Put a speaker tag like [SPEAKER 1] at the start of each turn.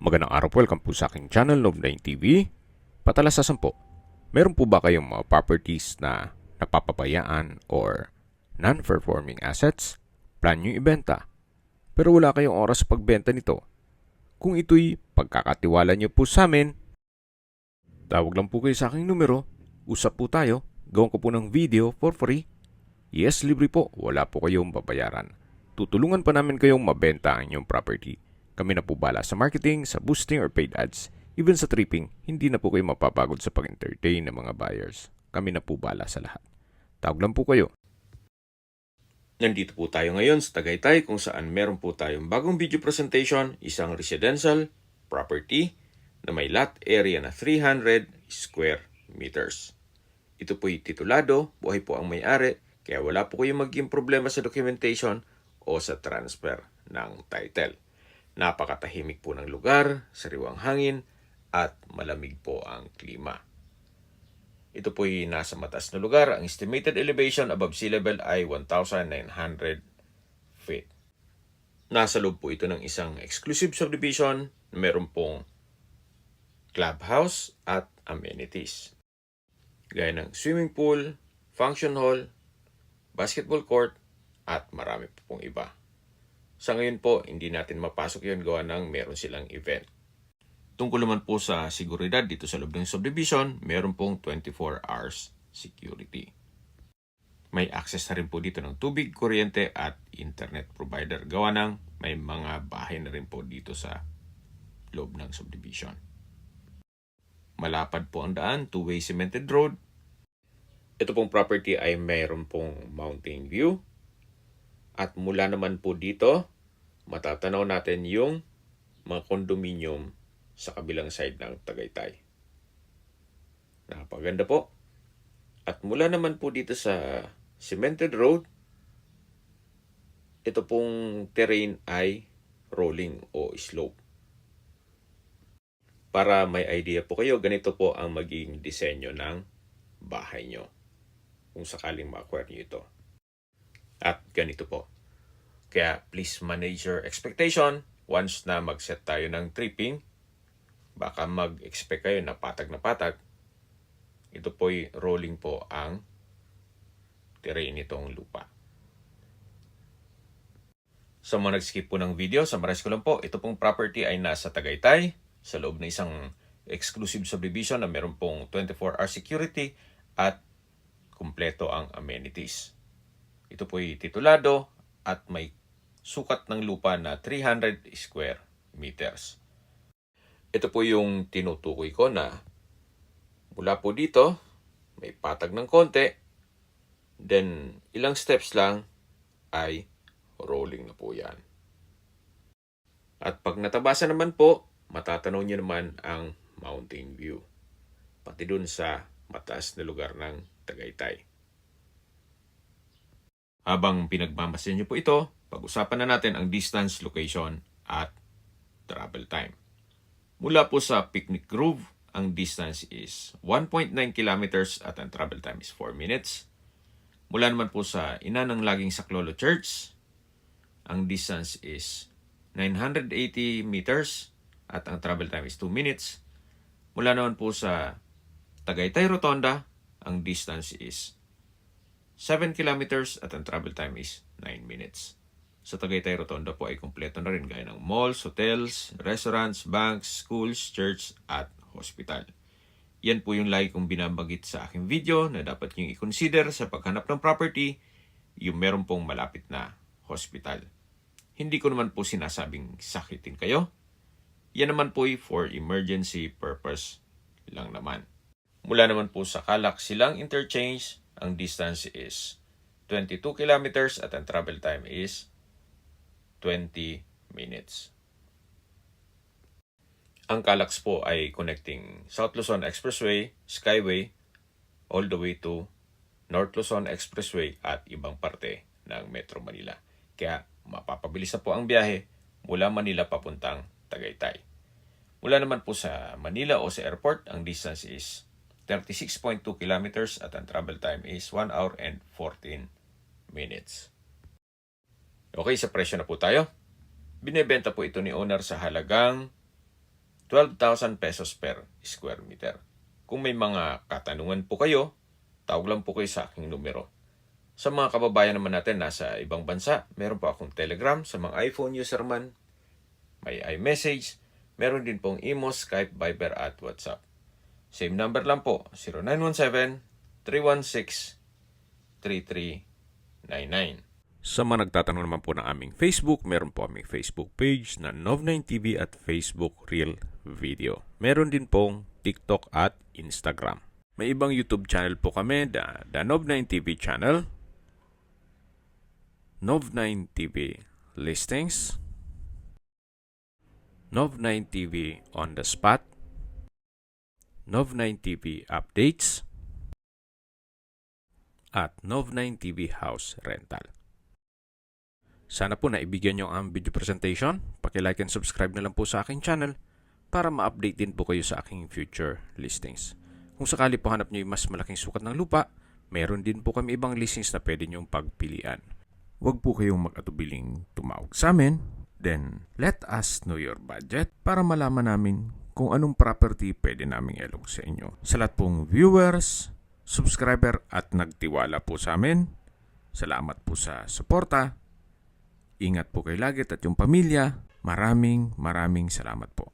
[SPEAKER 1] Magandang araw po, welcome po sa aking channel, Love9 TV. Patalasasan po, meron po ba kayong mga properties na napapabayaan or non-performing assets? Plan nyo ibenta, pero wala kayong oras sa pagbenta nito. Kung ito'y pagkakatiwala nyo po sa amin, tawag lang po kayo sa aking numero, usap po tayo, gawin ko po ng video for free. Yes, libre po, wala po kayong babayaran. Tutulungan pa namin kayong mabenta ang inyong property. Kami na po bala sa marketing, sa boosting or paid ads. Even sa tripping, hindi na po kayo mapapagod sa pag-entertain ng mga buyers. Kami na po bala sa lahat. Tawag lang po kayo. Nandito po tayo ngayon sa Tagaytay kung saan meron po tayong bagong video presentation, isang residential property na may lot area na 300 square meters. Ito po'y titulado, buhay po ang may-ari, kaya wala po kayong maging problema sa documentation o sa transfer ng title. Napakatahimik po ng lugar, sariwang hangin, at malamig po ang klima. Ito po'y nasa mataas na lugar. Ang estimated elevation above sea level ay 1,900 feet. Nasa loob po ito ng isang exclusive subdivision. Meron pong clubhouse at amenities, gaya ng swimming pool, function hall, basketball court, at marami po pong iba. Sa ngayon po, hindi natin mapasok yun gawa ng meron silang event. Tungkol naman po sa seguridad dito sa loob ng subdivision, meron pong 24 hours security. May access na rin po dito ng tubig, kuryente at internet provider. Gawa ng may mga bahay na rin po dito sa loob ng subdivision. Malapad po ang daan, two-way cemented road. Ito pong property ay mayroon pong mountain view. At mula naman po dito, matatanaw natin yung mga condominium sa kabilang side ng Tagaytay. Napaganda po. At mula naman po dito sa cemented road, ito pong terrain ay rolling o slope. Para may idea po kayo, ganito po ang magiging disenyo ng bahay nyo kung sakaling ma-acquire nyo ito. At ganito po. Kaya please manage your expectation. Once na mag-set tayo ng tripping, baka mag-expect kayo na patag na patag. Ito po'y rolling po ang terrain nitong lupa. Sa mga nag-skip po ng video, summarize ko lang po, ito pong property ay nasa Tagaytay, sa loob ng isang exclusive subdivision na meron pong 24-hour security at kumpleto ang amenities. Ito po'y titulado at may sukat ng lupa na 300 square meters. Ito po yung tinutukoy ko na mula po dito, may patag ng konti, then ilang steps lang ay rolling na po yan. At pag natabasan naman po, matatanaw nyo naman ang mountain view, pati dun sa mataas na lugar ng Tagaytay. Habang pinagmamasin nyo po ito, pag-usapan na natin ang distance, location, at travel time. Mula po sa Picnic Grove, ang distance is 1.9 kilometers at ang travel time is 4 minutes. Mula naman po sa Ina ng Laging Saklolo Church, ang distance is 980 meters at ang travel time is 2 minutes. Mula naman po sa Tagaytay Rotonda, ang distance is 7 kilometers at ang travel time is 9 minutes. Sa Tagaytay Rotonda po ay kumpleto na rin gaya ng malls, hotels, restaurants, banks, schools, church at hospital. Yan po yung lagi kong binabagit sa aking video na dapat nyo i-consider sa paghanap ng property, yung meron pong malapit na hospital. Hindi ko naman po sinasabing sakitin kayo. Yan naman po ay for emergency purpose lang naman. Mula naman po sa Calac Silang Interchange, ang distance is 22 kilometers at ang travel time is 20 minutes. Ang Calax po ay connecting South Luzon Expressway, Skyway, all the way to North Luzon Expressway at ibang parte ng Metro Manila. Kaya mapapabilis na po ang biyahe mula Manila papuntang Tagaytay. Mula naman po sa Manila o sa airport, ang distance is 36.2 kilometers at ang travel time is 1 hour and 14 minutes. Okay, sa presyo na po tayo. Binebenta po ito ni owner sa halagang 12,000 pesos per square meter. Kung may mga katanungan po kayo, tawag lang po kayo sa aking numero. Sa mga kababayan naman natin nasa ibang bansa, meron po akong Telegram sa mga iPhone user man, may iMessage, meron din pong Imo, Skype, Viber at WhatsApp. Same number lang po, 0917-316-3399. Sa mga nagtatanong naman po ng aming Facebook, meron po aming Facebook page na Nov9TV at Facebook Reel Video. Meron din pong TikTok at Instagram. May ibang YouTube channel po kami, the Nov9TV channel, Nov9TV Listings, Nov9TV On The Spot, Nov9TV Updates, at Nov9TV House Rental. Sana po naibigyan nyo ang video presentation. Paki-like and subscribe na lang po sa aking channel para ma-update din po kayo sa aking future listings. Kung sakali po hanap nyo yung mas malaking sukat ng lupa, meron din po kami ibang listings na pwede nyong pagpilian. Huwag po kayong mag-atubiling tumawag sa amin. Then, let us know your budget para malaman namin kung anong property pwede naming ilog sa inyo. Sa lahat pong viewers, subscriber at nagtiwala po sa amin, salamat po sa suporta. Ingat po kayo lagi at yung pamilya. Maraming salamat po.